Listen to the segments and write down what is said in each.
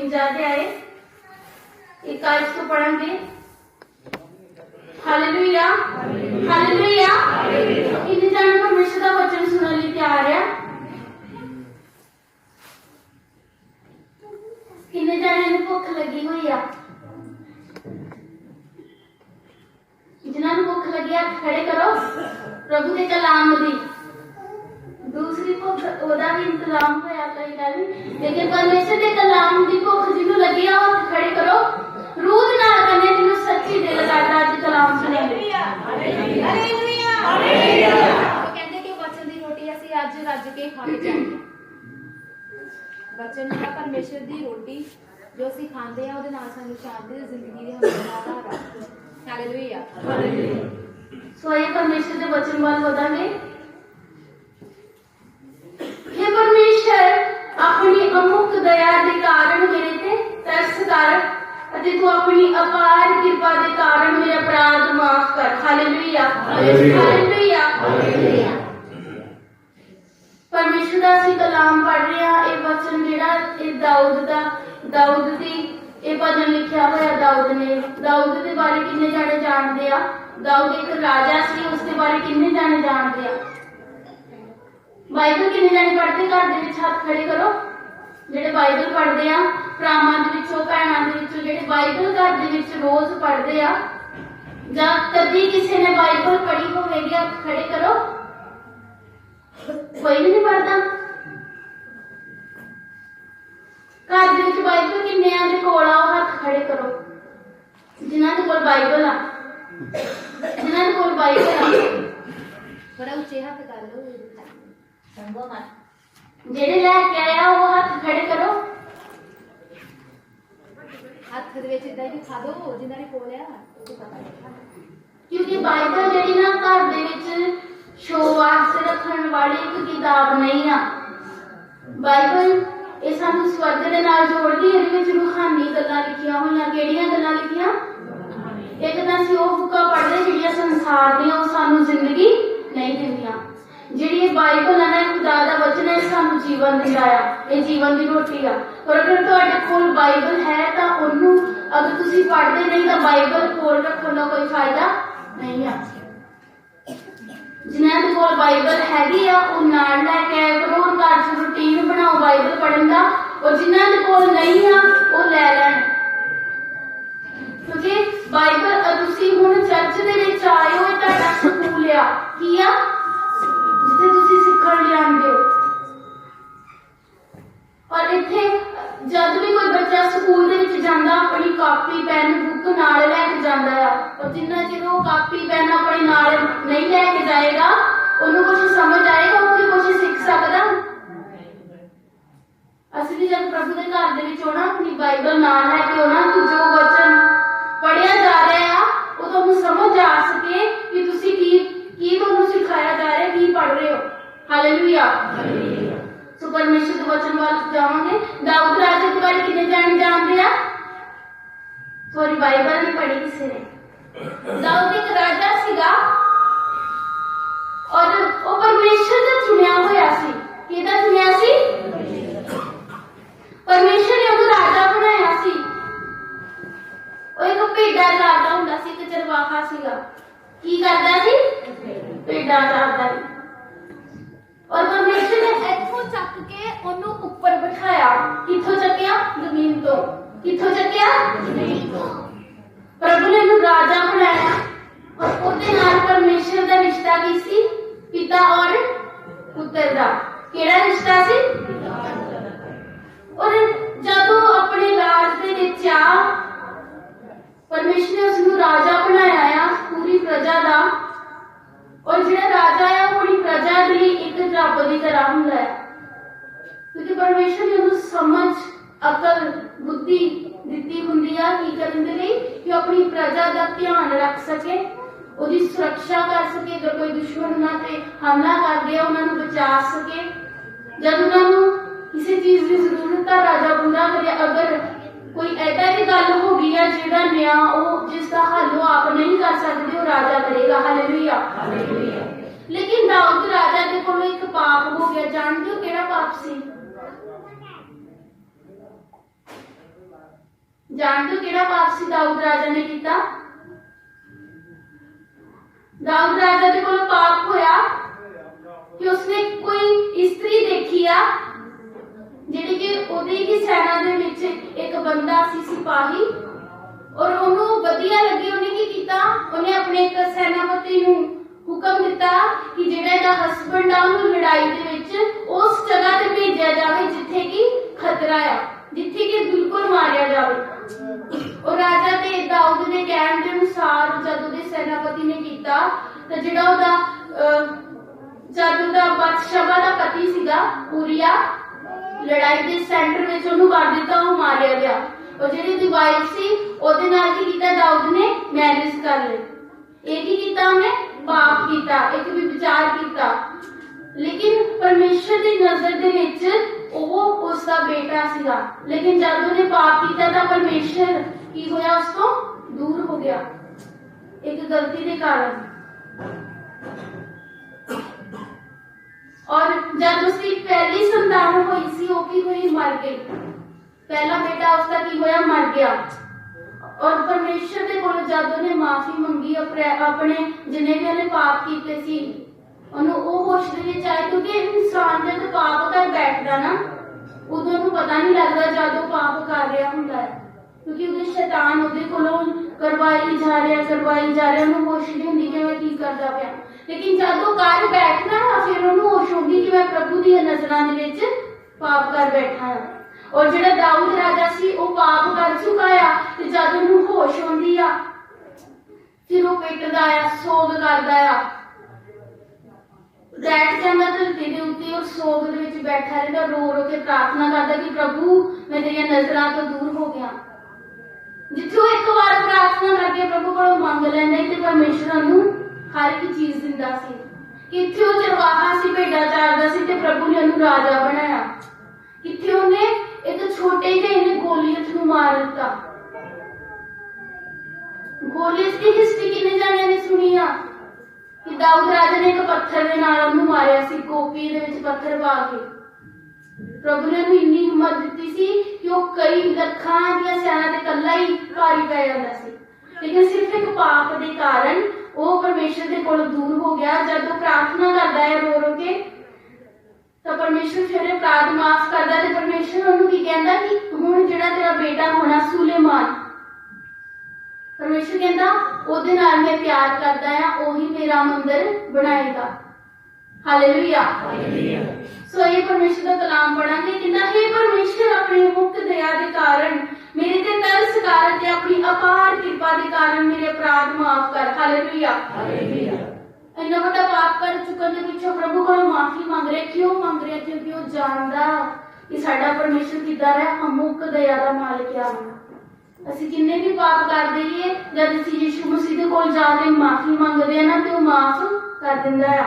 53 अध्याय 21 तो पढ़ेंगे। Hallelujah hallelujah. कितने जाने परमेश्वर का वचन सुनने लिए तैयार है? कितने जाने ने भुख लगी हुई है? जिन्होंने भुख लगी है खड़े करो प्रभु के कलाम दी। दूसरी भुख ओदा भी इंतजाम होया कोई गल नहीं, लेकिन परमेश्वर के कलाम की भुख जिन्हों लगी है हाथ खड़े करो। रूद ना करने जिन्हों सच्ची दिल करता अज कलाम सुने। Hallelujah hallelujah. तो कहते कि वचन दी रोटी ਅਸੀਂ ਅੱਜ ਰੱਜ ਕੇ ਖਾਣੀ ਚਾਹੀਦੀ। वचन है परमेश्वर की रोटी जो ਅਸੀਂ ਖਾਂਦੇ ਆ ਉਹਦੇ ਨਾਲ ਸਾਨੂੰ ਸ਼ਾਂਤੀ ਦੀ ਜ਼ਿੰਦਗੀ ਦੀ ਹਮੇਸ਼ਾ ਆਧਾਰ ਹੈ। Hallelujah hallelujah. सो ये परमेश्वर के वचन वाल बताएंगे। हे परमेश्वर अपनी अमुक दया के कारण मेरे ते तरस कर ਅਤੇ तू अपनी अपार कृपा के कारण मेरे अपराध माफ कर। Hallelujah hallelujah hallelujah. परमेश्वर का ਅਸੀਂ कलाम पढ़ रहे हैं। ये वचन जेड़ा ये दाऊद दी ये भजन लिखा होया दाऊद ने। दाऊद के बारे किन्ने जाने जानते आ? दाऊद एक राजा सी, उसके बारे किन्ने जाने जानते आ? बाइबल किन्ने जाने पढ़ते? घर दे विच हाथ खड़े करो जेडे बाइबल पढ़ते आ। भरावां दे विचों भैणां दे विचों जेडे बाइबल घर दे विच रोज पढ़ते आ जां कदी किसी ने बाइबल पढ़ी होवेगी हाथ खड़े करो। कोई भी नहीं पढ़ता। घर दे विच बाइबल किन्ने आ दे कोल आओ हाथ खड़े करो जिन्हां दे कोल बाइबल आ। जिन्हां दे कोल बाइबल आ बड़ा ऊंचे हाथ कर लो। संभव मत जेडे लेके आया वो हाथ खड़े करो। हाथ दे विच इदां ही खा दो जिन्हां दे कोल आ ओहदे पता नहीं। क्योंकि बाइबल जेडी ना घर दे विच शो वास्ते रखण वाली एक किताब नहीं आ। बाइबल ਇਹ ਸਾਨੂੰ ਸਵਰਗ ਦੇ ਨਾਲ ਜੋੜਦੀ ਹੈ। ਇਹਦੇ ਵਿੱਚ ਰੂਹਾਨੀ ਗੱਲਾਂ ਲਿਖੀਆਂ ਹੋਈਆਂ। ਕਿਹੜੀਆਂ ਗੱਲਾਂ ਲਿਖੀਆਂ? ਇੱਕ ਤਾਂ ਅਸੀਂ ਉਹ ਬੁੱਕਾਂ ਪੜ੍ਹਦੇ ਜਿਹੜੀਆਂ ਸੰਸਾਰ ਦੀਆਂ ਉਹ ਸਾਨੂੰ ਜ਼ਿੰਦਗੀ ਨਹੀਂ ਦਿੰਦੀਆਂ। ਜਿਹੜੀ ਇਹ ਬਾਈਬਲ ਹੈ ਨਾ ਖੁਦਾ ਦਾ ਵਚਨ ਹੈ ਸਾਨੂੰ ਜੀਵਨ ਦਿੰਦਾ ਆ। ਇਹ ਜੀਵਨ ਦੀ ਰੋਟੀ ਆ। ਪਰ ਅਗਰ ਤੁਹਾਡੇ ਕੋਲ ਬਾਈਬਲ ਹੈ ਤਾਂ ਉਹਨੂੰ ਅਗਰ ਤੁਸੀਂ ਪੜ੍ਹਦੇ ਨਹੀਂ ਤਾਂ ਬਾਈਬਲ ਕੋਲ ਰੱਖਣ ਦਾ ਕੋਈ ਫਾਇਦਾ ਨਹੀਂ ਆ। जिन्हां दे कोल बाइबल हैगी आ वो नाल लेके आया करो और घर च रूटीन बनाओ बाइबल पढ़न दा। और जिन्हां दे कोल नहीं आ वो ले लैण क्योंकि बाइबल तुसीं हुण चर्च दे विच आए हो तुहाडा स्कूल आ की आ जिथे तुसीं सिक्खण लई आंदे हो। और इत्थे जद भी कोई बच्चा स्कूल दे विच जांदा अपनी कापी पेन बुक नाल लेके जांदा आ। और जिन्ना चिर वो कापी पेन अपने नाल नहीं लेके जाएगा उन्हें कुछ समझ आएगा उत्थे कुछ सीख सकदा। असली भी जब प्रभु के घर दे विच होना अपनी बाइबल नाल लेके होना तो जो वचन पढ़िया जा रहा है वो तुहानू समझ आ सके कि तुसीं की तुहानू सिखाया जा रहा है की पढ़ रहे हो। Hallelujah hallelujah. सो परमेश्वर के वचन वाल जावांगे। दाऊद राजा के बारे कितने जाने जानते हैं? सॉरी बाइबल नहीं पढ़ी किसी ने। दाऊद एक राजा सीगा और वो परमेश्वर का चुनिया होया सी। किहदा चुनिया सी? परमेश्वर ने ਉਹਨੂੰ राजा बनाया सी। ਉਹ ਇੱਕ ਭੇਡਾਂ ਚਾਰਦਾ ਹੁੰਦਾ ਸੀ। ਇੱਕ ਚਰਵਾਹਾ ਸੀਗਾ। ਕੀ ਕਰਦਾ ਸੀ? ਭੇਡਾਂ ਚਾਰਦਾ ਸੀ। और परमेश्वर ने इथों चक के ओनू ऊपर बिठाया। किथों चकिया? जमीन तो। किथों चकिया? जमीन तो। प्रभु ने इन्हू राजा बनाया और ओदे नाल परमेश्वर दा रिश्ता की सी? पिता और पुत्र दा। केड़ा रिश्ता सी? और जदों अपने राज दे विच आ परमेश्वर ने उसनू राजा बनाया आ पूरी प्रजा दा। और जिहड़ा राजा है अपनी प्रजा के लिए एक रब की तरह हुंदा है क्योंकि परमेश्वर ने उन्हें समझ अकल बुद्धि दिती हुंदी है की करन दे लई कि अपनी प्रजा का ध्यान रख सके उसकी सुरक्षा कर सके। अगर कोई दुश्मन उन्हां ते हमला कर दिया उन्होंने बचा सके। जब उन्होंने किसी चीज की जरूरत है राजा पूरा करे। अगर कोई ऐसा भी गल हो गई है जिहदा न्याय वो जिसका हल वो आप नहीं कर सकते वो राजा करेगा। Hallelujah hallelujah. लेकिन दाऊद राजा के कोल एक पाप हो गया। जानते हो केड़ा पाप सी? जानते हो केड़ा पाप सी दाऊद राजा ने किया? दाऊद राजा के कोल पाप होया कि उसने कोई स्त्री देखी आ जिहड़ी कि ओदी की सेना दे विच एक बंदा सी सिपाही, और ओनू वधिया लगी। उन्हें की कीता, उन्हें अपने एक सेनापति नू हुक्म दिता कि जिहड़ा इहदा हस्बैंड आ उन्हें लड़ाई दे विच उस जगह ते भेजिया जावे जिथे कि खतरा आ, जिथे कि बिल्कुल मारिया जावे। और राजा ते दाऊद दे कहण दे अनुसार जद उहदे सेनापति ने कीता तां जिहड़ा ओहदा जद ओहदा बतशबा दा पति सीगा उरिया लड़ाई दे सेंटर विच ओहनू कर दिता, ओह मारिया गया। और जिहड़ी ओहदी वाइफ सी ओहदे नाल की कीता, दाऊद ने मैरिज कर लई। एक ही कीता, उहने पाप कीता, एक भी विचार कीता। लेकिन परमेश्वर की नजर दे विच वो उसका बेटा सीगा, लेकिन जब उन्हें पाप किया तो परमेश्वर की होया, उसको दूर हो गया एक गलती के कारण। और जब उसकी पहली संतान हुई सी, वो की हुई, मर गई। पहला बेटा उसका की होया, मर गया। और परमेश्वर के कोल जब उन्हें माफी मंगी अपने जिन्हें भी उन्हें पाप किए सी, होश दे आए, क्योंकि इंसान जब पाप कर बैठदा ना उदों पता नहीं लगता जब वो पाप कर रहा हुंदा है, क्योंकि उहदे शैतान उहदे कोलों करवाई जा रहा, उन्हें होश नहीं हुंदी कि मैं की करदा पिया। लेकिन जब वो कर बैठना ना, फिर उन्हें होश होगी कि मैं प्रभु दी नजरां दे विच पाप कर बैठा हां। और जिहड़ा दाऊद राजा सी वो पाप कर चुका आ, ते जद उन्हें होश आउंदी आ फिर वो पिटदा आ, सोग करदा आ, बैठ जाता धरती के उत्ते और सोग दे विच बैठा रहता, रो रो के प्रार्थना करता कि प्रभु मैं तेरी नजरां तो दूर हो गया। जिथे एक बार प्रार्थना करके प्रभु को मंग लैंदा ते परमेश्वर उन्हें हर एक चीज दिंदा सी। किथे वो चरवाहा सी, भेडा चारदा सी ते प्रभु ने उन्हें राजा बनाया। किथे उन्हें एक छोटे ਜਿਹੇ गोलियत नूं मार दिता। गोलियत की हिस्ट्री किन्ने जाणियां ने सुनी आ कि दाऊद राजा ने एक पत्थर दे नाल उन्हें मारिया सी, कोपी दे विच पत्थर पा के। प्रभु ने उन्हें इन्नी हिम्मत दी सी कि वो कई लखां दी सेना ते कल्ला ही भारी पै जांदा सी, लेकिन सिर्फ एक पाप के कारण वो परमेश्वर के कोल दूर हो गया। जब वो प्रार्थना करता है रो रो के, तो परमेश्वर फिर अपराध माफ करता है। परमेश्वर उन्हें की कहता कि हुण जिहड़ा तेरा बेटा होना सुलेमान, परमेश्वर कहता ओहदे नाल मैं प्यार करता है, ओही मेरा मंदिर बनाएगा। हालेलुया। सो ये परमेश्वर का कलाम पढ़ांगे। कहता हे परमेश्वर अपनी मुक्त दया के कारण मेरे ते तरस कर ते अपनी अपार कृपा के कारण मेरे अपराध माफ कर। हालेलुया। इन्ना बड़ा पाप कर चुकन के पिछों प्रभु को माफी मांग रहे। क्यों मांग रहे? क्योंकि वो जानता कि साडा परमेश्वर किदा है, अमुक दया का मालिक है। ਅਸੀਂ किन्ने भी पाप कर दईए, जब ਅਸੀਂ यीशु मसीह दे कोल जाके माफी मंगदे हैं ना, तो वो माफ कर दिंदा है।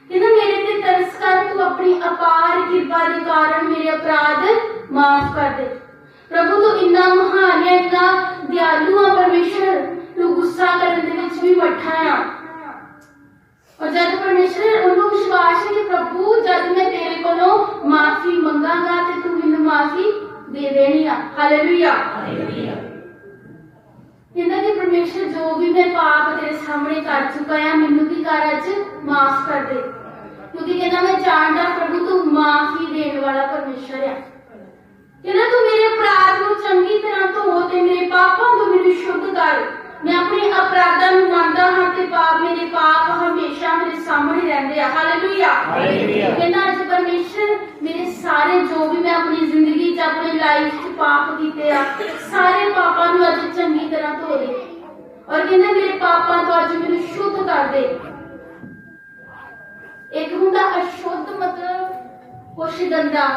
कहना मेरे ते तरस कर, तू अपनी अपार कृपा के कारण मेरे अपराध माफ कर दे। प्रभु तू इन्ना महान है, इन्ना दयालु है परमेश्वर, तू गुस्सा करने दे विच भी मठा है। और जब परमेश्वर उन्हें विश्वास है कि प्रभु जब मैं तेरे कोलों माफी मंगांगा ते तू मैनूं माफी दे देनी है। हालेलुया। कहता कि परमेश्वर जो भी मैं पाप तेरे सामने कर चुका है, मैनूं भी कर अज माफ कर दे, क्योंकि कहता मैं जानता प्रभु तू माफी देने वाला परमेश्वर है। कहता तू मेरे अपराध को चंगी तरह धो ते मेरे पापों को मेनूं शुद्ध कर। मैं अपने अपराधां नूं मनदा हां ते पाप मेरे पाप हमेशा मेरे सामने रहंदे आ। हालेलुया। कहता अज परमेश्वर मेरे सारे जो भी मैं अपनी जिंदगी च अपनी लाइफ च पाप कीते आ, सारे पापां नूं अज चंगी तरह धो दे। और कहता मेरे पापां तो अज मैनूं शुद्ध कर दे। एक हुंदा अशुद्ध मतलब कुछ गंदा,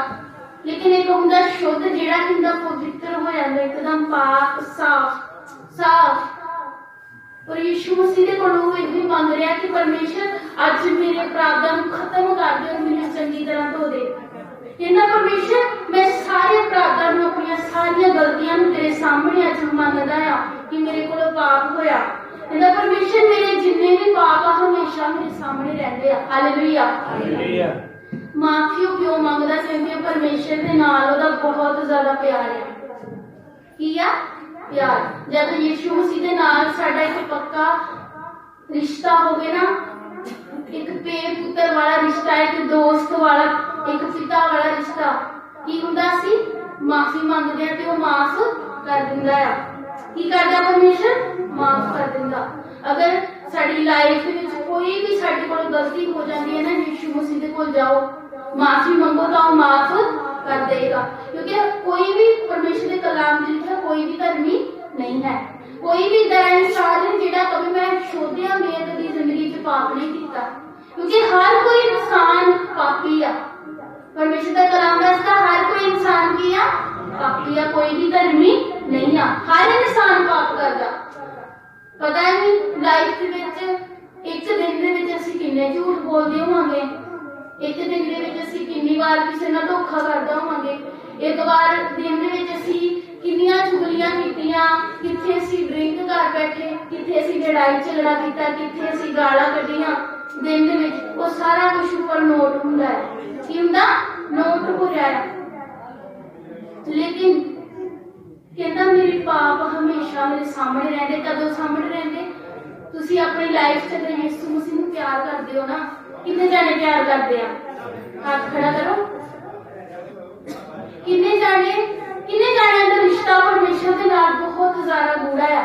लेकिन एक हुंदा शुद्ध जिहड़ा हुंदा पवित्र हो जांदा, एकदम पाक साफ। और यीशु मसीह दे कोलों वो भी मंग रहा कि परमेश्वर अज मेरे अपराधां नूं खत्म कर दे और मैनूं चंगी तरह धो दे। कहंदा परमेश्वर मैं सारे अपराधां नूं, अपनी सारियां गलतियां नूं तेरे सामने अज मंगदा आ कि मेरे कोलों पाप होया। कहंदा परमेश्वर मेरे जिन्ने भी पाप आ हमेशा मेरे सामने रहंदे आ। हालेलुया। माफी क्यों मंगदा? क्योंकि परमेश्वर दे नाल ओहदा बहुत ज्यादा प्यार है। की आ प्यार। जब यीशु मसीह दे नाल साडा एक पक्का रिश्ता होवे ना, एक पे पुत्र वाला रिश्ता, एक दोस्त वाला, एक पिता वाला रिश्ता, की हुंदा सी माफी मंगदे आ ते वो माफ कर दिंदा है। की करदा परमेश्वर? माफ कर दिंदा। अगर साडी लाइफ विच कोई भी साडे कोल गलती हो जाती है ना, यीशु मसीह दे कोल जाओ, माफी मंगो तो वो माफ कर देगा। क्योंकि कोई भी परमेश्वर के कलाम में लिखा कोई भी धर्मी नहीं है, कोई भी इदा इंसान नहीं जिहड़ा कभी मैं शोधिया मैं कभी जिंदगी च पाप नहीं किया। क्योंकि हर कोई इंसान पापी आ। परमेश्वर का कलाम दसदा हर कोई इंसान की आ पापी आ, कोई भी धर्मी नहीं आ। हर इंसान पाप करदा। पता नहीं लाइफ दे विच एक दिन दे विच असीं किन्ने झूठ बोलदे होवांगे, एक दिन दे विच असीं किन्नी बार किसी नाल धोखा करदा होवांगे, एक बार दिन दे विच असीं किन्नियां चुगलियां कीतियां, किथे असीं ड्रिंक कर बैठे, किथे असीं लड़ाई झगड़ा कीता, किथे असीं गालां कड्ढियां दिन दे विच। वो सारा कुछ ऊपर नोट हुंदा है। की हुंदा? नोट हो रहा है। लेकिन कहता मेरे पाप हमेशा मेरे सामने रहते। कदों सामने रहते? तुसी अपनी लाइफ च अगर यीशु मसीह नूं प्यार करदे हो ना, कितने जाने प्यार करते हैं? हाथ खड़ा करो। कितने जाने का रिश्ता परमेश्वर के नाल बहुत ज्यादा गूढ़ा है।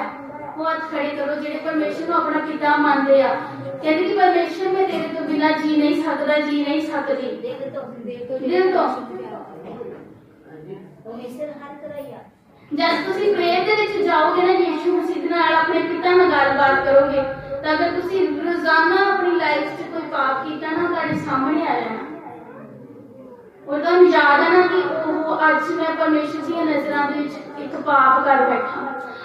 वो हाथ खड़े करो जेडे परमेश्वर को अपना पिता मानते हैं। कहते कि परमेश्वर मैं तेरे तो बिना जी नहीं सकता, जी नहीं सकती। दिल तो जब तुसी प्रेयर दे विच जाओगे ना, यीशु मसीह नाल अपने पिता नाल गलबात करोगे, तो अगर तुसी रोजाना अपनी लाइफ च कोई पाप कीता ना, तुहाडे सामने आ जाना। और तुहानू याद है ना कि ओह अज मैं परमेश्वर दी नज़रां दे विच एक पाप कर बैठा,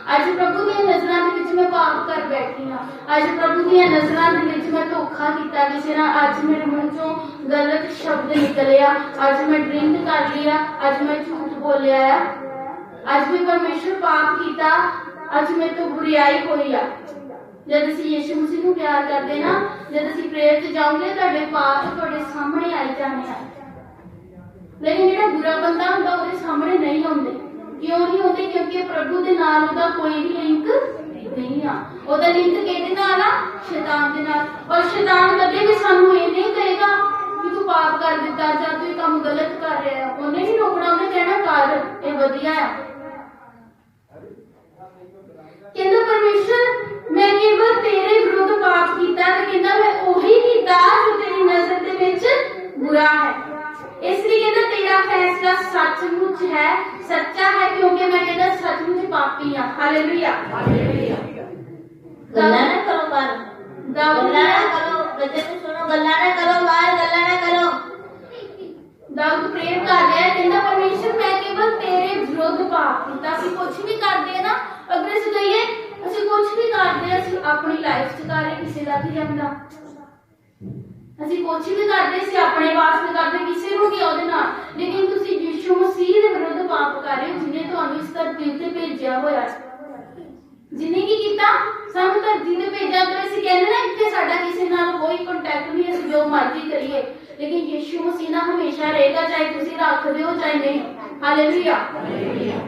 अज प्रभु दी नज़रां दे विच मैं पाप कर बैठी हां, अज प्रभु दी नज़रां दे विच मैं धोखा कीता किसी नाल, अज मेरे मुंह चों गलत शब्द निकलिया, अज मैं ड्रिंक कर लिया, अज मैं झूठ बोलिया है, अज भी परमेश्वर पाप किया, अज मेरे तो बुराई हुई आ। जब असीं यीशु मसीह नूं प्यार करते ना, जब असीं प्रेयर च जाओगे तुहाडे पाप तुहाडे सामने आई जाने आ। लेकिन जिहड़ा बुरा बंदा हुंदा उहदे सामने नहीं आउंदे। क्यों नहीं आउंदे? क्योंकि प्रभु दे नाल उहदा कोई भी लिंक नहीं आ। उहदा लिंक किहदे नाल आ? शैतान दे नाल। और शैतान कदे भी सानू ये नहीं कहेगा कि तू पाप कर दिता जां तू काम गलत कर रहा है। उहने नहीं रोकना, उहने कहना कर, ये वधिया है। कहंदा परमेश्वर मैं केवल तेरे विरुद्ध पाप कीता, ते कहंदा मैं ओही कीता जो तेरी नजर दे विच बुरा है। इसलिए कहंदा तेरा फैसला सचमुच है, सच्चा है, क्योंकि मैं कहंदा सचमुच पापी हां। Hallelujah hallelujah. गल्ला ना करो बाहर, गल्ला ना करो, बच्चे को सुनो, गल्ला ना करो बाहर, गल्ला ना करो। दाऊद प्रेयर कर रहा है, कहंदा परमेश्वर मैं केवल तेरे विरुद्ध पाप कीता। असीं कुछ भी करदे ना, अगर असीं कहिए असीं कुछ भी करदे, असीं अपनी लाइफ च कर रहे, किसी दा की जांदा। असीं कुछ भी करदे, असीं अपने वास्ते करदे, किसी नूं की ओहदे नाल। लेकिन तुसीं यीशु मसीह दे विरुद्ध पाप कर रहे हो, जिन्ने तुहानूं इस धरती ते भेजिया होया, जिन्ने की कीता सानूं धरती ते भेजिया। तो असीं कहंदे ना इत्थे साडा किसी नाल कोई कांटेक्ट नहीं, असीं जो मर्जी करिए, लेकिन यीशु मसीह ना हमेशा रहेगा, चाहे तुसीं रखदे हो चाहे नहीं। Hallelujah hallelujah.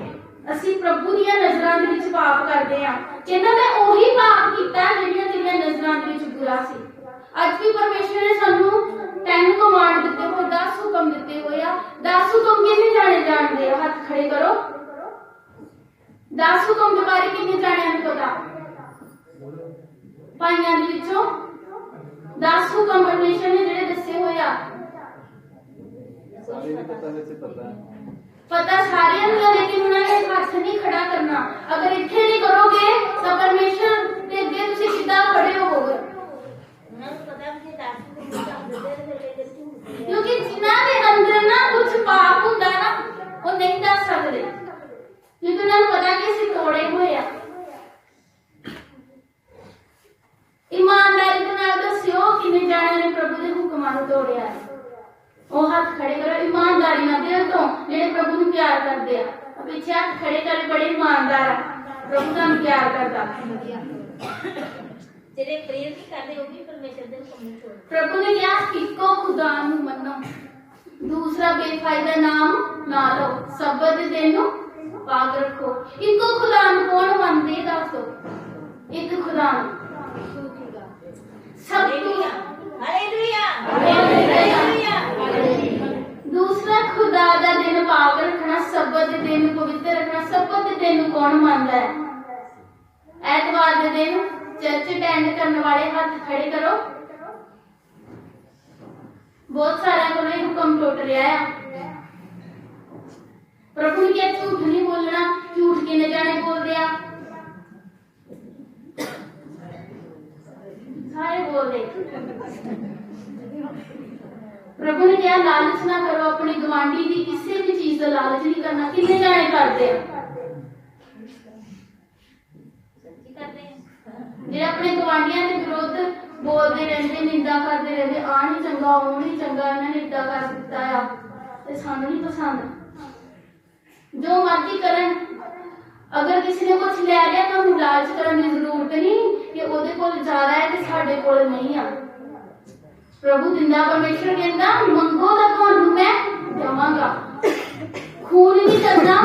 असीं प्रभु दी नज़रां दे विच पाप करदे हां। कहंदा मैं ओही पाप कीता जिहड़ियां तेरियां नज़रां दे विच बुरा सी। अज भी परमेश्वर ने सानू 10 कमांड दिते होए, 10 हुक्म दिते होए आ। 10 हुक्म किन्ने जाने जानदे? हाथ खड़े करो। 10 हुक्म दे बारे किन्ने जाणियां नूं पता? भाइयां दे विचों 10 हुक्म परमेश्वर ने जेहड़े दसे होए आ, पता सारे नूं, लेकिन उन्होंने हाथ नहीं खड़ा करना। अगर इत्थे नहीं करोगे तो परमेश्वर दे अगे तुसीं किद्दां खड़े होवोगे? क्योंकि जिन्हां दे अंदर ना कुछ पाप हुंदा ना, वो नहीं दस सकदे, क्योंकि उन्हां नूं पता कि असीं तोड़े होए आ। ईमानदारी दे नाल दस्सिओ किन्ने जाणिਆਂ ने प्रभु दे हुक्मां नूं तोड़िया है? ਉਹ ਹੱਥ खड़े करो ईमानदारी ना दिल तो, जेडे प्रभु ਨੂੰ प्यार करते हैं। पीछे हाथ खड़े करे बड़े ईमानदार है, प्रभु का प्यार करता। जेडे प्रेयर नहीं करते वो भी परमेश्वर दे हुक्म छोड़। प्रभु ने कहा इको खुदा ਨੂੰ ਮੰਨੋ, दूसरा बेफायदा नाम ना लो, सब्त दे दिन ਨੂੰ पाक रखो। इको खुदा नूं कौन मनदे दस दो? एक खुदा नूं। सब दूसरा खुदा दा दिन पाक रखना, सब्बत दे दिन पवित्र रखना। सब्बत दे दिन नूं कौन मनदा है? ऐतवार दे दिन चर्च अटेंड करने वाले हाथ खड़े करो। बहुत सारे को ये हुक्म टुट रहा है। प्रभु ने क्या झूठ नहीं बोलना, झूठ किने जाने बोल दिया, सारे बोल दे। प्रभु ने क्या लालच ना करो, अपने गवांडी की किसी भी चीज का लालच नहीं करना। कितने जाने करते जे अपने गवांडियां के विरुद्ध बोलते रहते, निंदा करते रहते, आ नहीं चंगा, वो नहीं चंगा, इन्होंने इदा कर दिता है, तो सानू नहीं पसंद। जो मर्जी करन, अगर किसी ने कुछ ले लिया तो हम लालच करने की जरूरत नहीं कि ਉਹਦੇ ਕੋਲ ਜ਼ਿਆਦਾ है तो ਸਾਡੇ ਕੋਲ नहीं है। प्रभु दिंदा, परमेश्वर कहता मंगो तो ਤੁਹਾਨੂੰ मैं देवांगा। खून नहीं करना,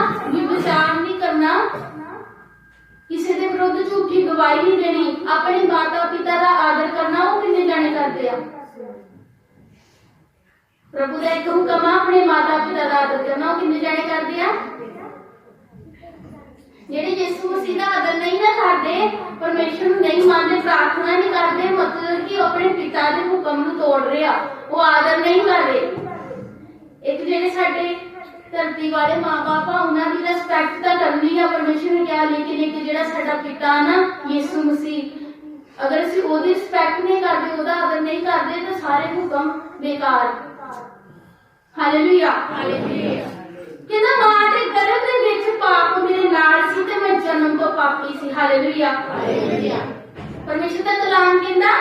विचार नहीं करना, किसी के विरुद्ध झूठी गवाही नहीं देनी, अपने माता पिता का आदर करना। वो कितने जाने करते हैं? प्रभु का एक हुक्म है अपने माता पिता का आदर करना। वो कितने जाने करते हैं? जेडे यीशु मसीह का आदर नहीं ना करते, परमेश्वर नहीं मानते, प्रार्थना नहीं करते, मतलब कि अपने पिता के हुक्म को तोड़ रहे आ, वो आदर नहीं कर रहे। एक जेडे साडे धरती वाले माँ बाप आ, उन्होंने रिस्पेक्ट तो करनी है, परमेश्वर ने कहा, लेकिन एक जेड़ा साडा पिता ना यीशु मसीह, अगर असं ओदी रिस्पेक्ट नहीं करते, ओदा आदर नहीं करते, तो सारे हुक्म बेकार। Hallelujah, hallelujah. कहता मां दे गर्भ दे विच पाप मेरे नाल सी ते मैं जन्म तो पापी सी। Hallelujah, hallelujah. परमेश्वर दा कलाम कहंदा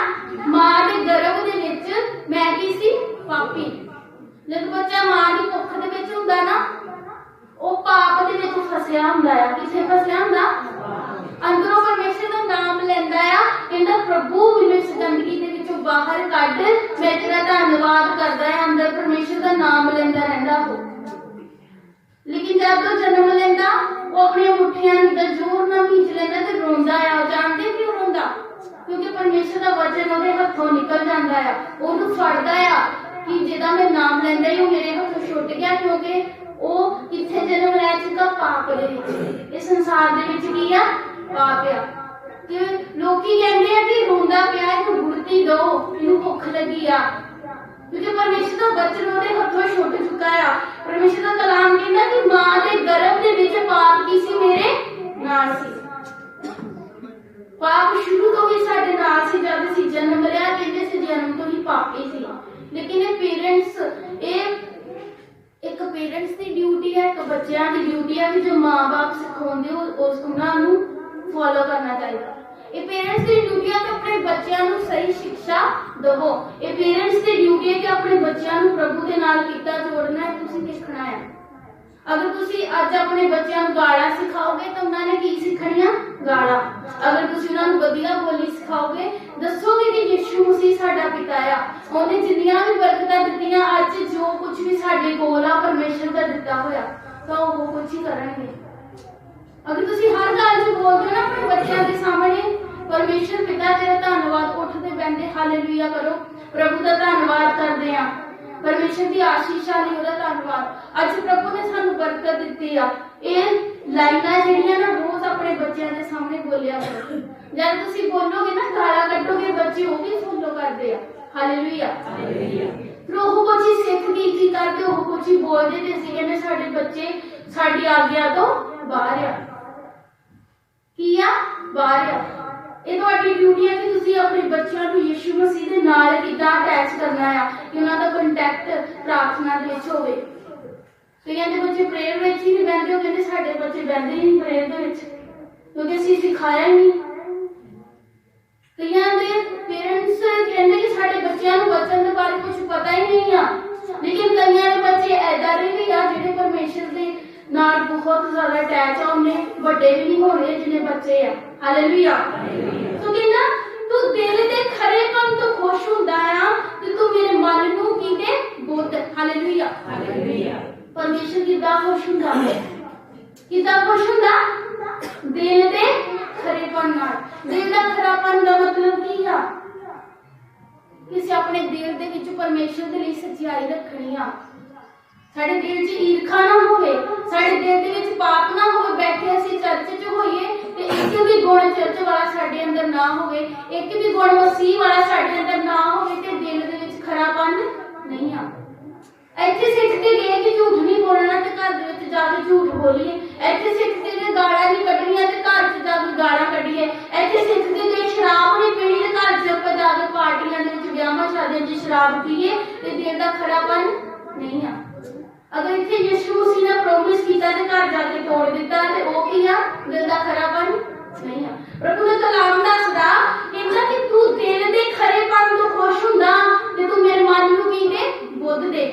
मां दे गर्भ दे विच मैं की सी? पापी। जब बच्चा मां दी कुख दे विच हुंदा ना, ਉਹ ਪਾਪ ਦੇ ਵਿੱਚ ਫਸਿਆ ਹੁੰਦਾ ਆ। ਕਿੱਥੇ ਫਸਿਆ ਹੁੰਦਾ? ਅੰਦਰੋਂ ਪਰਮੇਸ਼ਰ ਦਾ ਨਾਮ ਲੈਂਦਾ ਆ, ਕਹਿੰਦਾ ਪ੍ਰਭੂ ਮੈਨੂੰ ਇਸ ਗੰਦਗੀ ਦੇ ਵਿੱਚੋਂ ਬਾਹਰ ਕੱਢ, ਮੈਂ ਤੇਰਾ ਧੰਨਵਾਦ ਕਰਦਾ ਆ। ਅੰਦਰ ਪਰਮੇਸ਼ਰ ਦਾ ਨਾਮ ਲੈਂਦਾ ਰਹਿੰਦਾ ਉਹ। लेकिन जब तो जन्म लेंदा, वो अपनी मुठियां अंदर जोर ना खींच लेंदा ते रोंदा आ। जानते क्यों रोंदा? क्योंकि परमेश्वर दा वचन ओदे हथों निकल जांदा आ, ओनू फड़दा आ कि जेदा मैं नाम लेंदा ही वो मेरे हथों छुट गया, क्योंकि वो किथे जन्म ले चुका? पाप दे विच। इस संसार दे विच की आ? पाप आ। कि लोकी कहंदे आ कि रोंदा पिया, इहनू गुड़ती दो, इहनू भुख लगी आ, क्योंकि परमेश्वर का वचन ओदे हथों छुट चुका है। परमेश्वर का कलाम कहता कि मां दे गर्भ दे विच पाप की सी? मेरे नाल सी। पाप शुरू तो ही साडे नाल सी। जब असीं जन्म लिया, कहंदे सी जन्म तो ही पापी सी। लेकिन ये पेरेंट्स, एक पेरेंट्स की ड्यूटी है, एक बच्चों की ड्यूटी है कि जो मां बाप सिखाते उस उन्होंने फॉलो करना चाहिए। ये पेरेंट्स की ड्यूटी है कि अपने बच्चों को सही शिक्षा दवो। ये पेरेंट्स की ड्यूटी है कि अपने बच्चों को प्रभु के नाल कितना जोड़ना है, तुसी देखना है। अगर तुसी आज अपने बच्चों को गाला सिखाओगे तो उन्होंने की सीखनिया? गाला। अगर तुसी उन्होंने वधिया बोली सिखाओगे, दसोगे कि यीशु मसीह साडा पिता है, उन्हें जिन्नियां भी बरकतां दित्तियां, अज जो कुछ भी साडे कोल आ परमेश्वर दा दित्ता होया, तो वो कुछ ही करनगे। अगर तुसी हर गल च बोलदे हो ना अपने बच्चों के सामने, परमेश्वर पिता तेरा धन्नवाद, उठते बहते हालेलुया करो, प्रभु का धन्नवाद करते हैं, परमेश्वर की आशीष वाली ओदा धन्नवाद। अज प्रभु ने सानू बरकत दित्ती आ। ये लाइनां जिहड़ियां ना रोज अपने बच्चों के सामने बोलिया करो। जब तुसी बोलोगे ना, गाला कट्टोगे, बच्चे वो भी फॉलो करते हैं। Hallelujah, hallelujah. फिर वो कुछ ही सीख की करते, वो कुछ ही बोलते ते असीं कहंदे साडे बच्चे साडी आग्या तो बाहर आ। की आ? बाहर आ। ये तुम्हारी ड्यूटी है कि तुसी अपने बच्चों को यीशु मसीह के नाल किदां अटैच करना है, कि उन्हां दा कांटैक्ट प्रार्थना दे विच होवे। कईयां दे बच्चे प्रेयर विच ही नहीं बहंदे, वो कहंदे साडे बच्चे बहंदे ही नहीं प्रेयर दे विच, क्योंकि असीं सिखाया ही नहीं। कईयां दे पेरेंट्स कहंदे कि साडे बच्चों को वचन दे बारे कुछ पता ही नहीं आ, लेकिन कईयां दे बच्चे ऐदा दे भी आ जिहड़े परमेश्वर दे नाल बहुत ज्यादा अटैच आ, उन्हें बड़े भी नहीं हो रहे जिन्हें बच्चे आ। हालेलुया। तो कहना तू दिल दे खरेपन तो खुश हुंदा आ ते तू मेरे मन नू कीते बुद्ध। Hallelujah, hallelujah. परमेश्वर किदा खुश हुंदा है? किदा खुश हुंदा दिल दे खरेपन नाल। दिल दा खरापन दा मतलब की आ कि असीं अपने दिल दे विच परमेश्वर दे लई सच्चाई रखनी आ। साडे दिल च ईर्खा ना होवे, साडे दिल दे विच पाप ना होवे। बैठे असीं चर्च च होइए ते एक भी गुण चर्च वाला साडे अंदर ना होवे, एक भी गुण मसीह वाला साडे अंदर ना होवे ते दिल दे विच खरापन नहीं आ। ਇੱਥੇ ਸਿੱਖ ਕੇ ਗਏ ਕਿ ਝੂਠ ਨਹੀਂ ਬੋਲਣਾ ਤੇ ਘਰ ਦੇ ਵਿੱਚ ਜਾ ਕੇ ਝੂਠ ਬੋਲੀਏ। ਇੱਥੇ ਸਿੱਖ ਕੇ ਗਏ ਗਾਲਾਂ ਨਹੀਂ ਕੱਢਣੀਆਂ ਤੇ ਘਰ 'ਚ ਜਾ ਕੇ ਗਾਲਾਂ ਕੱਢੀਏ। ਇੱਥੇ ਸਿੱਖ ਕੇ ਗਏ ਸ਼ਰਾਬ ਨਹੀਂ ਪੀਣੀ ਤੇ ਘਰ 'ਚ ਆਪਾਂ ਜਾ ਕੇ ਪਾਰਟੀਆਂ ਦੇ ਵਿੱਚ ਵਿਆਹਾਂ ਸ਼ਾਦੀਆਂ 'ਚ ਸ਼ਰਾਬ ਪੀਏ ਤੇ ਦਿਲ ਦਾ ਖਰਾਪਨ ਨਹੀਂ ਆ। अगर इतने यीशु मसीह ने प्रॉमिस किया ते घर जाके तोड़ दिता ते ओ की आ दिल दा खरापन नहीं आ। प्रभु ने कलाम दसदा कहंदा कि तू दिल दे खरेपन तो खुश हुंदा ते तू मेरे मन नू की दे बुद्ध दे।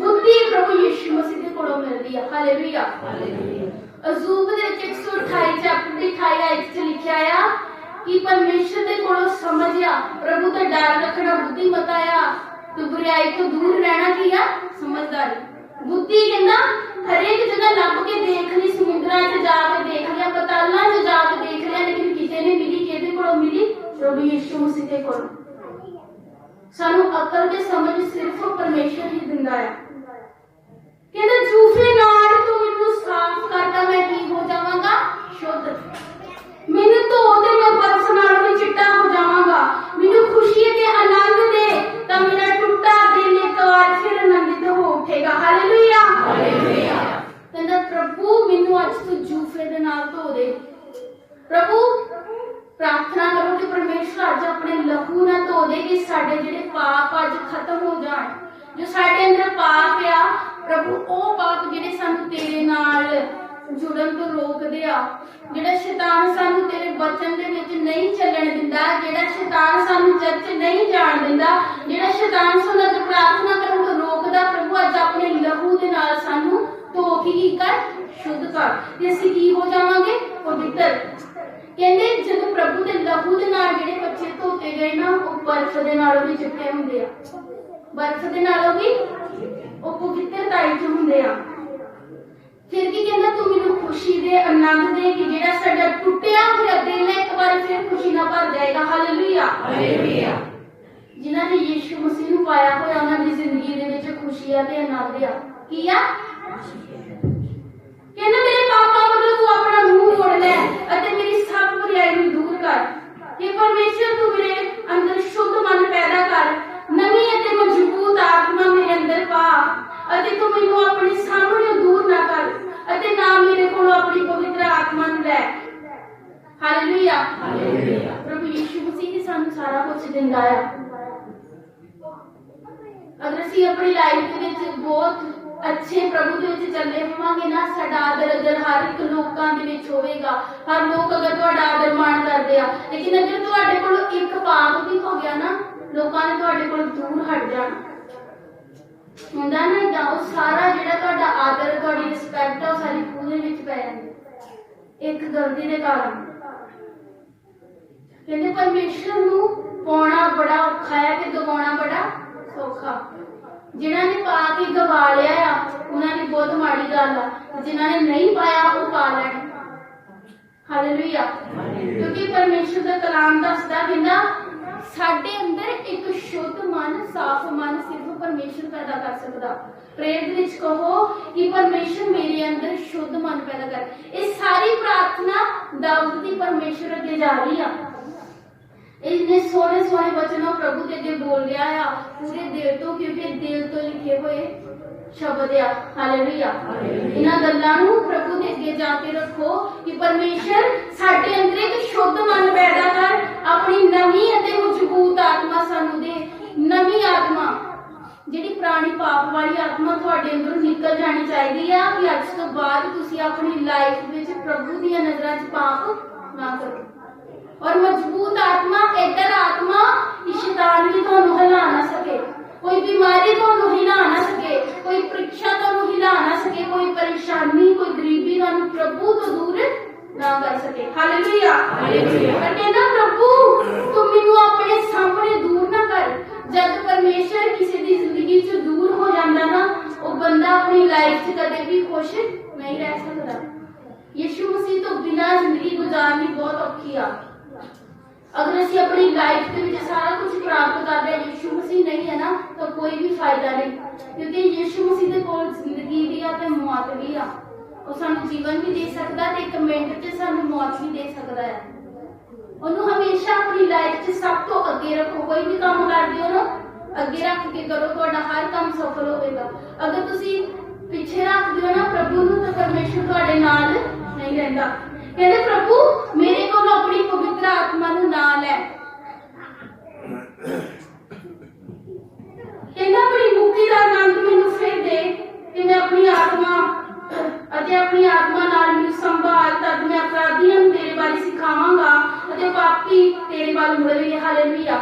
बुद्धि प्रभु यीशु मसीह दे कोलों मिलदी आ। Hallelujah hallelujah. अजूब दे 128 चैप्टर दी 28 आयत च लिखिया आ कि परमेश्वर दे कोलों समझ आ, प्रभु दा डर रखना बुद्धिमता आ, तो बुराई तो दूर रहना की आ समझदारी। बुद्धि कहना हरेक जगह लभ के देख ली, समुद्रां च जाके देख लिया, पतालां च जाके देख लिया, लेकिन किते नहीं मिली। किहदे कोलों मिली? प्रभु यीशु मसीह दे कोलों। सानू अकल ते समझ सिर्फ परमेश्वर ही दिंदा है। कहंदा झूठे नाल तू मैनू साफ करदा मैं की हो जावांगा शुद्ध। मैनू धो दे मैं बरस नाल भी चिट्टा हो जावांगा। मैनू खुशी ते आनंद दे तां मेरा टुੱਟਾ दिल एक बार फिर आनंदित हो उठेगा। Hallelujah hallelujah. कहंदा प्रभु मैनू अज तू जूफे दे नाल धो दे। प्रभु प्रार्थना करो कि परमेश्वर अज अपने लहू नाल धो दे कि साडे जिहड़े पाप अज खत्म हो जाण। जो साडे अंदर पाप आ प्रभु ओ पाप जिहड़े सानू तेरे नाल जुड़न तो रोकदे आ, जिहड़ा शैतान सानू तेरे वचन दे विच नहीं चलण दिंदा, जिहड़ा शैतान सानू चर्च नहीं जाण दिंदा, जिहड़ा शैतान सानू प्रार्थना करन तो रोकदा, प्रभु अज अपने लहू दे नाल सानू धो के की कर शुद्ध कर ते असीं की हो जावांगे पवित्र। कहंदे जदों प्रभु दे लहू दे नाल जिहड़े बच्चे धोते गए ना ओ बर्फ दे नालों भी चिट्टे हुंदे आ। बर्फ दे नालों भी ओ पवित्रताई च हुंदे आ। फिर की कहंदा तू मैनू खुशी दे आनंद दे कि जेड़ा साडा टुੱਟਿਆ होया दिल एक बार फिर खुशी ना भर जाएगा। Hallelujah hallelujah. जिन्हां ने यीशु मसीह नू पाया होया उन्हां दी जिंदगी दे विच खुशी आ ते आनंद आ। की आ कहंदा मेरे पापा वल्लों तू अपना मुंह मोड़ ले अते मेरी सब बुराई नू दूर कर। हे परमेश्वर तू मेरे अंदर शुद्ध मन पैदा कर, नवी अते मजबूत आत्मा मेरे अंदर पा अते तू मैनू अपने सामने दूर ना कर अते ना मेरे कोलों अपनी पवित्र आत्मा नू लै। Hallelujah hallelujah. प्रभु यीशु मसीह ही सानू सारा कुछ दिंदा है। अगर असीं अपनी लाइफ दे विच बहुत अच्छे प्रभु दे विच चले होवांगे ना, साडा आदर अगर हर एक लोकां दे विच होवेगा, हर लोग अगर तुहाडा आदर मान करदे आ, लेकिन अगर तुहाडे कोल एक पाप भी हो गया ना लोकां ने तुहाडे कोल दूर हट जाना। हुंदा ना इदां ओ सारा जिहड़ा तुहाडा आदर तुहाडी रिस्पैक्ट आ सारी पूरे विच पै जांदी एक गलती दे कारण। कहंदे परमेश्वर नू पाउणा बड़ा औखा है ते गवाउणा बड़ा सौखा। जिन्हां ने पा के गवा लिया आ उन्हां दी बहुत माड़ी गल आ, जिन्हां ने नहीं पाया वो पा लैण। हालेलुया। क्योंकि परमेश्वर दा कलाम दसदा कहंदा साडे अंदर एक शुद्ध मन साफ मन सिर्फ परमेश्वर पैदा कर सकदा। प्रेयर विच कहो कि परमेश्वर मेरे अंदर शुद्ध मन पैदा कर। ये सारी प्रार्थना दाऊद दी परमेश्वर अगे जा रही आ। इतने सोहने सोहने वचन प्रभु के अगे बोल रहा है पूरे दिल तो, क्योंकि दिल तो लिखे हुए शब्द आ। हालेलुया। इन्हां गल्लां नूं प्रभु दे अगे जाके रखो कि परमेश्वर साडे अंदर एक शुद्ध मन पैदा कर, अपनी नवी अते मजबूत आत्मा सानू दे। नवी आत्मा जिहड़ी पुरानी पाप वाली आत्मा तुहाडे अंदरों निकल जानी चाहिदी आ कि अज तो बाद तुसीं अपनी लाइफ विच प्रभु दी नज़रां च पाप ना करो। और मजबूत आत्मा इधर आत्मा कि शैतान भी तुहानू हिला ना सके, कोई बीमारी तुहानू हिला ना सके, कोई परीक्षा तुहानू हिला ना सके, कोई परेशानी कोई गरीबी तुहानू प्रभु तो दूर ना कर सके। Hallelujah hallelujah. कहंदा प्रभु तू मैनू अपने सामने दूर ना कर। जब परमेश्वर किसी दी जिंदगी से दूर हो जाता ना वो बंदा अपनी लाइफ च कदे भी खुश नहीं रह सकता। औखी आ। अगर असी अपनी लाइफ के विच सारा कुछ प्राप्त कर रहे यीशु मसीह नहीं है ना तो कोई भी फायदा नहीं, क्योंकि यीशु मसीह दे कोल जिंदगी भी आ ते मौत भी आ। वो सानू जीवन भी दे सकता है, एक मिनट च सानू मौत भी दे सकता है। उन्होंने हमेशा अपनी लाइफ च सब तो अगे रखो। कोई भी काम करते हो ना अगे रख के करो, तो हर काम सफल होगा। अगर तुसी पीछे रख दो ना प्रभु नू तो परमेश्वर तुहाडे नाल नहीं रहता। कहते प्रभु मेरे को अपनी पवित्र आत्मा नू नाल है, कहना अपनी मुक्ति का आनंद मैनू फिर दे कि मैं अपनी आत्मा अपनी आत्मा नाल मैनू संभाल, तद मैं अपराधियों नू तेरे बारे सिखावांगा अते पापी तेरे वाल मुड़ेंगे। हालेलुया।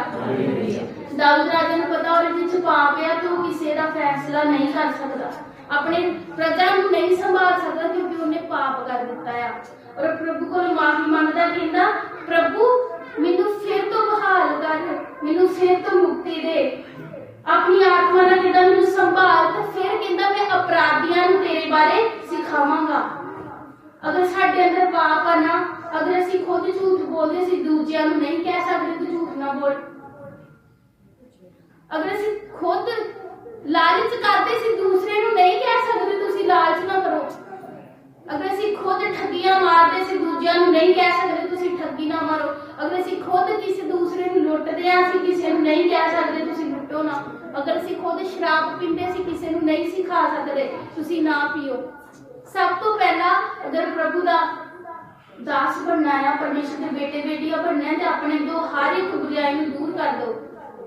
दाऊद राजा नू पता और जिस पाप है तो किसी का फैसला नहीं कर सकता, अपने प्रजा को नहीं संभाल सकता क्योंकि उन्हें पाप कर दिता है। और प्रभु को माफी मांगता, कहता प्रभु मैनू फिर तो बहाल कर, मैनू फिर तो मुक्ति दे, अपनी आत्मा ना कहता मैनू संभाल। तो फिर कहता मैं अपराधियों को तेरे बारे सिखावांगा। अगर साडे अंदर पाप है ना, अगर असी खुद झूठ बोलते असी दूजियां नूं नहीं कह सकते तू झूठ ना बोल। अगर असी खुद लालच करते असी दूसरे नूं नहीं कह सकते तुसी लालच ना करो। अगर असी खुद ठगियां मारते असी दूजियां नूं नहीं कह सकते तुसी ठगी ना मारो। अगर असी खुद किसी दूसरे नूं लुटदे हां असी किसी नूं नहीं कह सकते तुसी लुटो ना। अगर असी खुद शराब पींदे असी किसी नूं नहीं सिखा सकते तुसी ना पियो। सब तो पहला अगर प्रभु दा दास बनना है, परमेश्वर के बेटे बेटियां बनना है, तो अपने दो हर एक बुराई नूं दूर कर दो,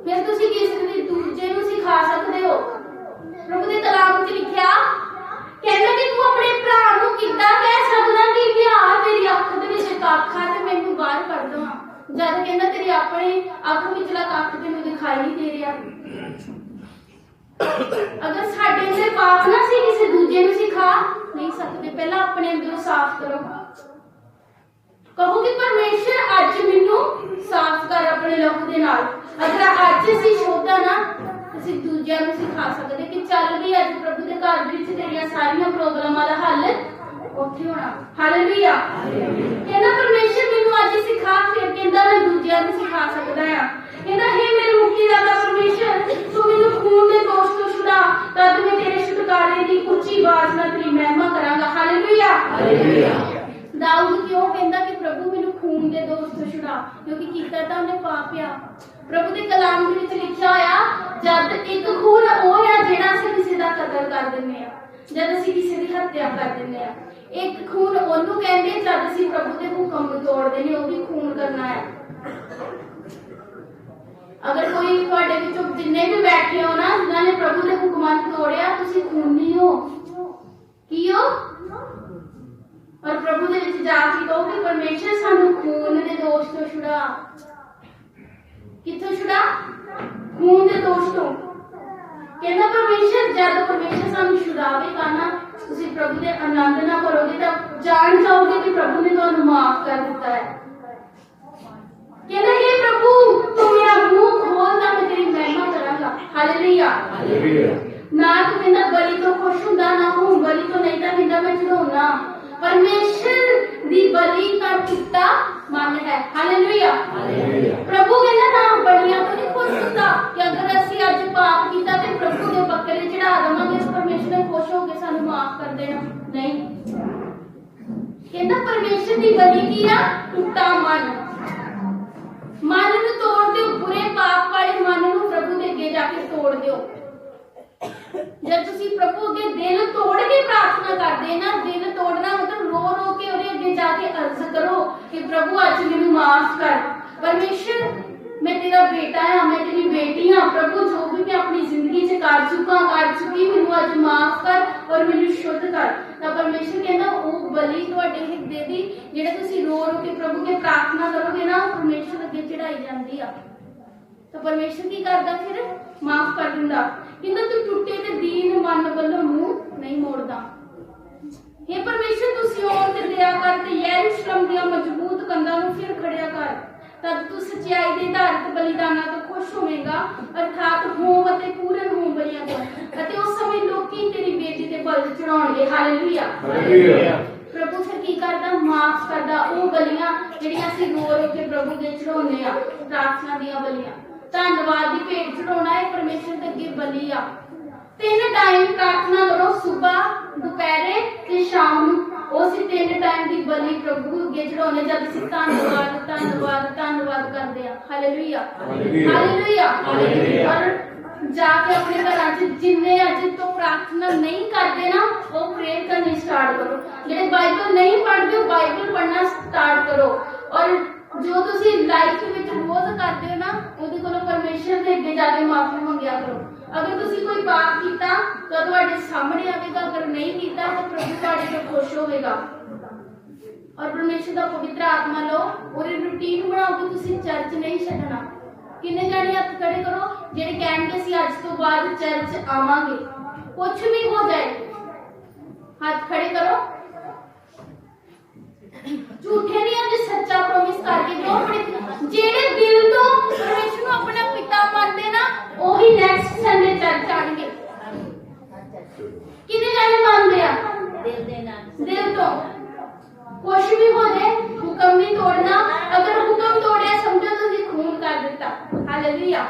फिर तुसी किसी दूजे नूं सिखा सकते हो। प्रभु दे कलाम च लिखिया कहना कि तू अपने भरा नूं किद्दां कह सकदा कि लिया तेरी अख दे विच कख है ते मैनूं बाहर कढ दवां, जद कहना तेरी अपने अख विचला कख तैनूं दिखाई नहीं दे रहा। अगर साडे अंदर पाप ना सी किसी दूजे नूं सिखा नहीं सकते, पहला अपने अंदरों साफ करो। कहो कि परमेश्वर अज मैनूं साफ कर अपने लहू दे नाल। अगर अज असीं शुद्ध आ ना असीं दूजिआं नूं सिखा सकदे कि चल भी अज प्रभु दे घर विच तेरियां सारियां प्रॉब्लमां दा हल उत्थे होना। हालेलुया। कहना परमेश्वर मैनूं अज सिखा, फिर कहंदा मैं दूजिआं नूं सिखा सकदा आ। कहंदा हे मेरे मुक्तिदाता परमेश्वर तू मैनूं खून दे दोष तो छुड़ा, तद मैं तेरे छुटकारे दी उच्ची आवाज़ नाल तेरी महिमा करांगा। हालेलुया। दाऊद क्यों कहंदा कि प्रभु मैनूं खून दे दोष तो छुड़ा, क्योंकि कीता तां उहने पाप आ। प्रभु दे कलाम दे विच लिखिया होया जद एक खून ओह है जिहड़ा असीं किसी दा कतल कर दिंदे आ, जद असीं किसी दी हत्या कर दिंदे आ। एक खून ओनू कहंदे जद असीं प्रभु दे हुकम नूं तोड़दे ने, ओह भी खून करना है। अगर कोई तुहाडे विचों जिन्ने भी बैठे हो ना जिन्हां ने प्रभु दे हुकमां नूं तोड़िया तुसीं खूनी हो, की हो। और प्रभु दे विच जाके कहो कि परमेश्वर सानू खून दे दोष तो छुड़ा। किथों छुड़ा? खून दे दोष तो। कहना परमेश्वर जब परमेश्वर सानू छुड़ावेगा ना तुसीं प्रभु दे आनंद ना करोगे तो जान जाओगे कि प्रभु ने तुहानू माफ कर दिता है। कहना हे प्रभु तू मेरा मुंह खोल तां मैं तेरी महिमा करांगा। हालेलुया। ना तू कहना बलि तो खुश हुंदा ना हूं बलि तो नहीं तां कहंदा मैं चढ़ाउणा। परमेश्वर दी बलि का टुटा मन है। हालेलुया। प्रभु कहना ना बलियां तो नहीं खुश होता कि अगर असी अज पाप किया तो प्रभु के बकरे चढ़ा देवांगे परमेश्वर खुश होकर सानू माफ कर देना। नहीं, कहना परमेश्वर दी बलि की ना टुटा मन, मन नूं तोड़ दिओ, बुरे पाप वाले मन नूं प्रभु दे अगे जाके तोड़ दिओ। जब तुसी प्रभु अगे दिल तोड़ के प्रार्थना करते ना, दिल तोड़ना मतलब रो रो के उहदे अगे जाके अर्ज करो कि प्रभु अज मैनूं माफ कर। परमेश्वर मैं तेरा बेटा हां, मैं तेरी बेटी हां, प्रभु जो भी मैं अपनी जिंदगी च कर चुकी मैनूं अज माफ कर और मैनूं शुद्ध कर। तां परमेश्वर कहंदा ओह बलि तुहाडे हिरदे दी जिहड़ा तुसी रो रो के प्रभु के प्रार्थना करोगे ना परमेश्वर अगे चढ़ाई जांदी आ। तो परमेश्वर की करदा फिर माफ कर दिंदा। कहंदा तू टुटे ते दीन मन वल्लों मुंह नहीं मोड़दा। हे परमेश्वर तू सिय्योन ते दया कर ते यरूशलेम दी मजबूत कंधां नूं फिर खड़िया कर, तब तू सच्चाई दे धारत बलिदानां तो खुश होवेगा अर्थात होम अते पूर्ण होम बलियां तो, अते उस समय लोकी तेरी बेटी ते बलि चढ़ाउणगे। हालेलुया। प्रभु फिर की करदा, माफ करदा। वो बलियां जिहड़ियां असीं रो रो के प्रभु दे चढ़ाउने आ, प्रार्थना दीयां बलियां, धन्नवाद दी भेंट चढ़ाउणा है परमेश्वर दे अगे बलि आ। 3 टाइम प्रार्थना करो, सुबह, दोपहरे ते शाम नूं। उसी 3 टाइम की बलि प्रभु अगे चढ़ाउने जद असीं धन्नवाद धन्नवाद धन्नवाद करदे आ। Hallelujah hallelujah hallelujah. और जाके अपने घरां च जिन्ने अज तो प्रार्थना नहीं करते ना, वो प्रेयर करनी स्टार्ट करो। जेडे बाइबल नहीं पढ़ते, बाइबल पढ़ना स्टार्ट करो। और जो तुसी लाइफ विच रोज करते हो ना, उहदे कोलों परमेश्वर दे अगे जाके माफी मंगिया करो। अगर तुसी कोई पाप कीता तो तुहाडे सामने आवेगा, अगर नहीं कीता तो प्रभु तुहाडे ते खुश होवेगा। और परमेश्वर दा पवित्र आत्मा लो और रूटीन बनाओ कि तुसी चर्च नहीं छड्डना। किन्ने जाने हत्थ खड़े करो जेडे कहणगे असीं अज तो बाद चर्च आवांगे, कुछ भी हो जाए। हाथ खड़े करो। झूठे नहीं अज सच्चा प्रॉमिस करके जो अपने जेडे दिल तो परमेश्वर को अपना पिता मानते ना, वही नेक्स्ट संडे चर्च आएंगे। कितने जाने मानते हैं दिल तो। कुछ भी हो जाए हुक्म नहीं तोड़ना। अगर हुक्म तोड़े समझो तो खून कर देता। हालेलुया।